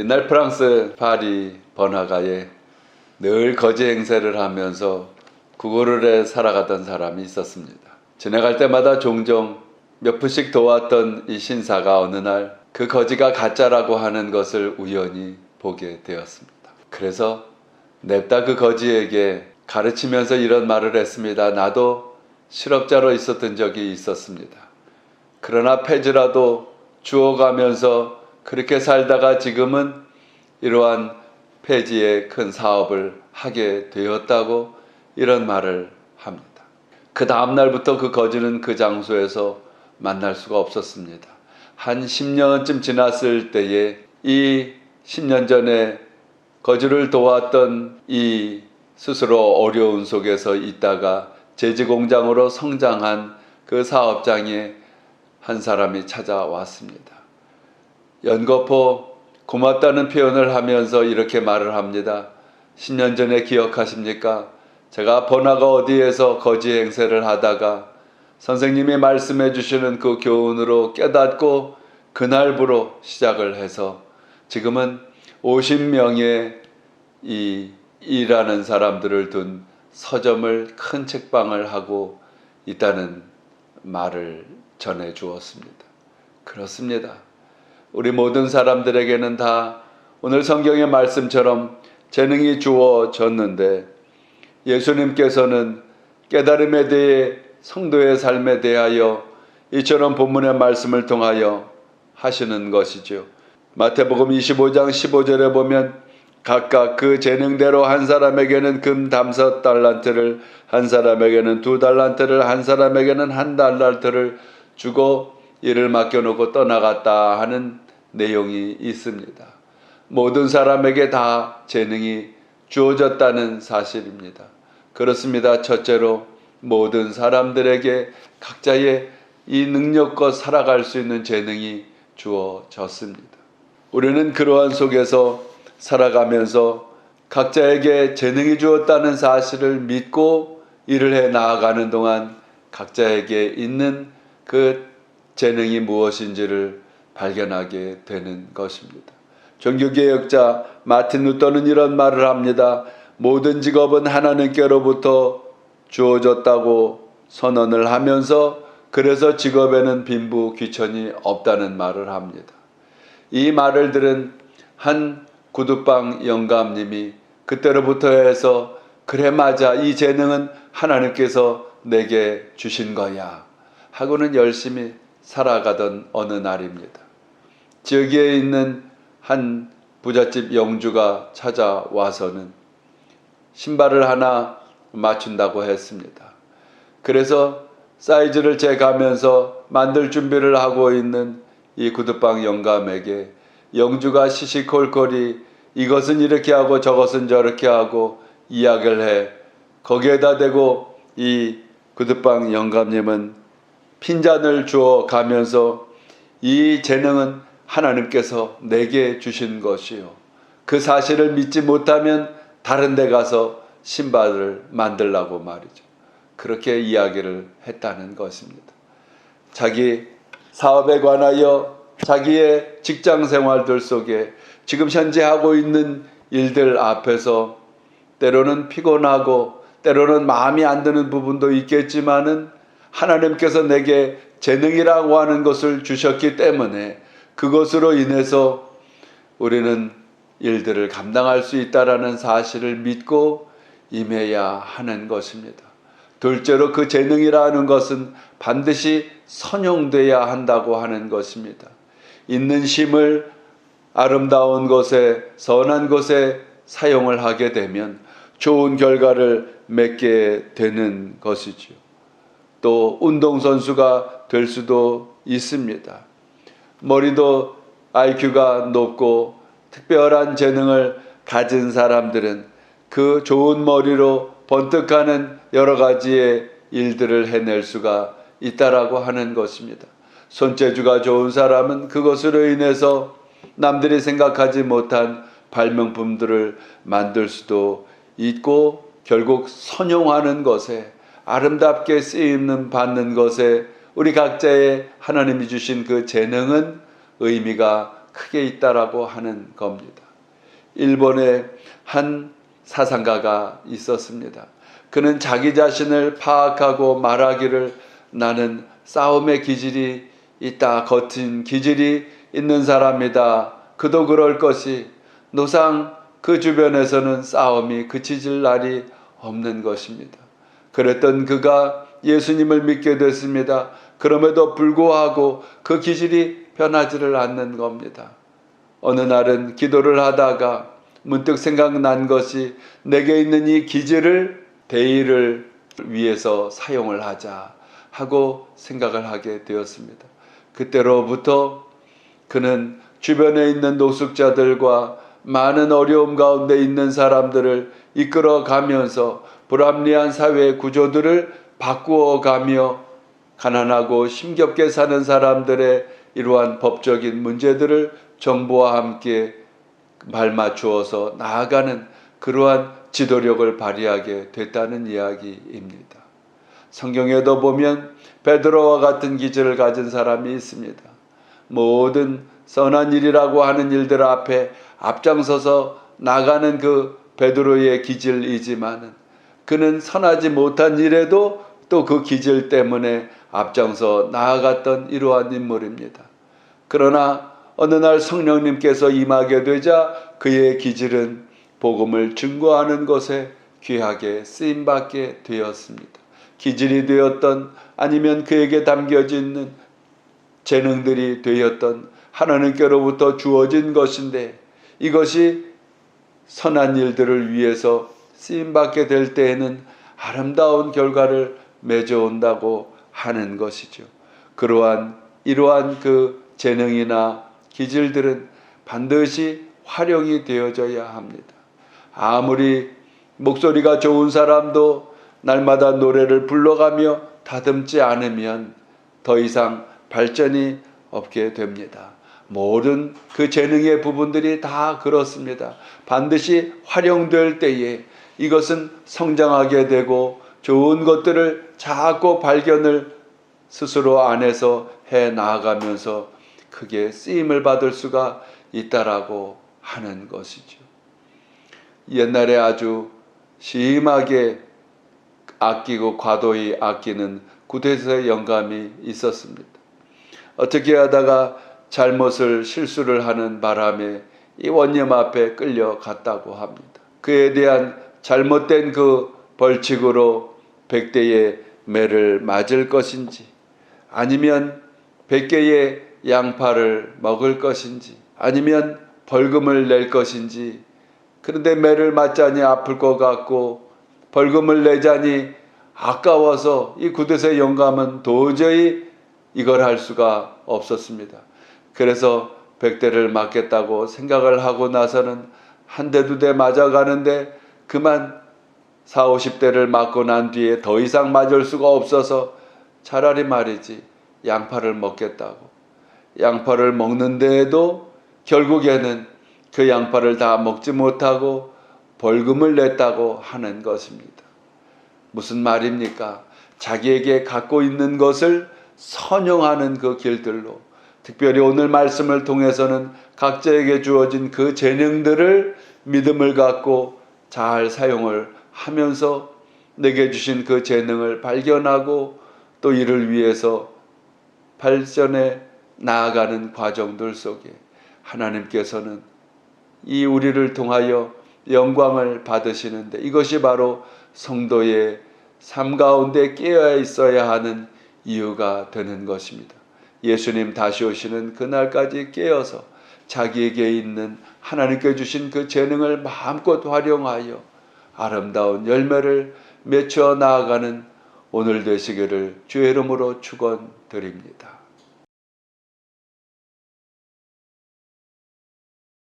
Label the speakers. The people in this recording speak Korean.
Speaker 1: 옛날 프랑스 파리 번화가에 늘 거지 행세를 하면서 구걸을 해 살아가던 사람이 있었습니다. 지나갈 때마다 종종 몇 푼씩 도왔던 이 신사가 어느 날 그 거지가 가짜라고 하는 것을 우연히 보게 되었습니다. 그래서 냅다 그 거지에게 가르치면서 이런 말을 했습니다. 나도 실업자로 있었던 적이 있었습니다. 그러나 폐지라도 주워가면서 그렇게 살다가 지금은 이러한 폐지의 큰 사업을 하게 되었다고 이런 말을 합니다. 그 다음날부터 그 거지는 그 장소에서 만날 수가 없었습니다. 한 10년쯤 지났을 때에 이 10년 전에 거지를 도왔던 이 스스로 어려운 속에서 있다가 제지공장으로 성장한 그 사업장에 한 사람이 찾아왔습니다. 연거푸 고맙다는 표현을 하면서 이렇게 말을 합니다. 10년 전에 기억하십니까? 제가 번화가 어디에서 거지 행세를 하다가 선생님이 말씀해 주시는 그 교훈으로 깨닫고 그날부로 시작을 해서 지금은 50명의 이 일하는 사람들을 둔 서점을 큰 책방을 하고 있다는 말을 전해 주었습니다. 그렇습니다. 우리 모든 사람들에게는 다 오늘 성경의 말씀처럼 재능이 주어졌는데 예수님께서는 깨달음에 대해 성도의 삶에 대하여 이처럼 본문의 말씀을 통하여 하시는 것이죠. 마태복음 25장 15절에 보면 각각 그 재능대로 한 사람에게는 금 5달란트를, 한 사람에게는 2달란트를, 한 사람에게는 1달란트를 주고 일을 맡겨놓고 떠나갔다 하는 내용이 있습니다. 모든 사람에게 다 재능이 주어졌다는 사실입니다. 그렇습니다. 첫째로 모든 사람들에게 각자의 이 능력과 살아갈 수 있는 재능이 주어졌습니다. 우리는 그러한 속에서 살아가면서 각자에게 재능이 주었다는 사실을 믿고 일을 해 나아가는 동안 각자에게 있는 그 재능이 무엇인지를 발견하게 되는 것입니다. 종교개혁자 마틴 루터는 이런 말을 합니다. 모든 직업은 하나님께로부터 주어졌다고 선언을 하면서 그래서 직업에는 빈부 귀천이 없다는 말을 합니다. 이 말을 들은 한 구두방 영감님이 그때로부터 해서 그래 맞아 이 재능은 하나님께서 내게 주신 거야 하고는 열심히 살아가던 어느 날입니다. 지역에 있는 한 부잣집 영주가 찾아와서는 신발을 하나 맞춘다고 했습니다. 그래서 사이즈를 재가면서 만들 준비를 하고 있는 이 구두방 영감에게 영주가 시시콜콜이 이것은 이렇게 하고 저것은 저렇게 하고 이야기를 해 거기에다 대고 이 구두방 영감님은 핀잔을 주어 가면서 이 재능은 하나님께서 내게 주신 것이요. 그 사실을 믿지 못하면 다른 데 가서 신발을 만들라고 말이죠. 그렇게 이야기를 했다는 것입니다. 자기 사업에 관하여 자기의 직장 생활들 속에 지금 현재 하고 있는 일들 앞에서 때로는 피곤하고 때로는 마음이 안 드는 부분도 있겠지만은 하나님께서 내게 재능이라고 하는 것을 주셨기 때문에 그것으로 인해서 우리는 일들을 감당할 수 있다라는 사실을 믿고 임해야 하는 것입니다. 둘째로 그 재능이라는 것은 반드시 선용돼야 한다고 하는 것입니다. 있는 힘을 아름다운 것에 선한 것에 사용을 하게 되면 좋은 결과를 맺게 되는 것이죠. 또 운동선수가 될 수도 있습니다. 머리도 IQ가 높고 특별한 재능을 가진 사람들은 그 좋은 머리로 번뜩하는 여러 가지의 일들을 해낼 수가 있다라고 하는 것입니다. 손재주가 좋은 사람은 그것으로 인해서 남들이 생각하지 못한 발명품들을 만들 수도 있고 결국 선용하는 것에 아름답게 쓰임 받는 것에 우리 각자의 하나님이 주신 그 재능은 의미가 크게 있다라고 하는 겁니다. 일본에 한 사상가가 있었습니다. 그는 자기 자신을 파악하고 말하기를 나는 싸움의 기질이 있다, 거친 기질이 있는 사람이다. 그도 그럴 것이 노상 그 주변에서는 싸움이 그치질 날이 없는 것입니다. 그랬던 그가 예수님을 믿게 됐습니다. 그럼에도 불구하고 그 기질이 변하지를 않는 겁니다. 어느 날은 기도를 하다가 문득 생각난 것이 내게 있는 이 기질을 대의를 위해서 사용을 하자 하고 생각을 하게 되었습니다. 그때로부터 그는 주변에 있는 노숙자들과 많은 어려움 가운데 있는 사람들을 이끌어 가면서 불합리한 사회 구조들을 바꾸어 가며 가난하고 힘겹게 사는 사람들의 이러한 법적인 문제들을 정부와 함께 발맞추어서 나아가는 그러한 지도력을 발휘하게 됐다는 이야기입니다. 성경에도 보면 베드로와 같은 기질을 가진 사람이 있습니다. 모든 선한 일이라고 하는 일들 앞에 앞장서서 나가는 그 베드로의 기질이지만은 그는 선하지 못한 일에도 또 그 기질 때문에 앞장서 나아갔던 이러한 인물입니다. 그러나 어느 날 성령님께서 임하게 되자 그의 기질은 복음을 증거하는 것에 귀하게 쓰임받게 되었습니다. 기질이 되었던 아니면 그에게 담겨져 있는 재능들이 되었던 하나님께로부터 주어진 것인데 이것이 선한 일들을 위해서 쓰임받게 될 때에는 아름다운 결과를 맺어온다고 하는 것이죠. 이러한 그 재능이나 기질들은 반드시 활용이 되어져야 합니다. 아무리 목소리가 좋은 사람도 날마다 노래를 불러가며 다듬지 않으면 더 이상 발전이 없게 됩니다. 모든 그 재능의 부분들이 다 그렇습니다. 반드시 활용될 때에 이것은 성장하게 되고 좋은 것들을 자꾸 발견을 스스로 안에서 해 나아가면서 크게 쓰임을 받을 수가 있다라고 하는 것이죠. 옛날에 아주 심하게 아끼고 과도히 아끼는 구태서의 영감이 있었습니다. 어떻게 하다가 실수를 하는 바람에 이 원념 앞에 끌려갔다고 합니다. 그에 대한 잘못된 그 벌칙으로 100대의 매를 맞을 것인지 아니면 100개의 양파를 먹을 것인지 아니면 벌금을 낼 것인지 그런데 매를 맞자니 아플 것 같고 벌금을 내자니 아까워서 이 구태서의 영감은 도저히 이걸 할 수가 없었습니다. 그래서 100대를 맞겠다고 생각을 하고 나서는 한 대, 두 대 맞아가는데 그만 40, 50대를 맞고 난 뒤에 더 이상 맞을 수가 없어서 차라리 말이지 양파를 먹겠다고. 양파를 먹는데에도 결국에는 그 양파를 다 먹지 못하고 벌금을 냈다고 하는 것입니다. 무슨 말입니까? 자기에게 갖고 있는 것을 선용하는 그 길들로 특별히 오늘 말씀을 통해서는 각자에게 주어진 그 재능들을 믿음을 갖고 잘 사용을 하면서 내게 주신 그 재능을 발견하고 또 이를 위해서 발전해 나아가는 과정들 속에 하나님께서는 이 우리를 통하여 영광을 받으시는데 이것이 바로 성도의 삶 가운데 깨어 있어야 하는 이유가 되는 것입니다. 예수님 다시 오시는 그날까지 깨어서 자기에게 있는 하나님께 주신 그 재능을 마음껏 활용하여 아름다운 열매를 맺혀 나아가는 오늘 되시기를 주의 이름으로 축원드립니다.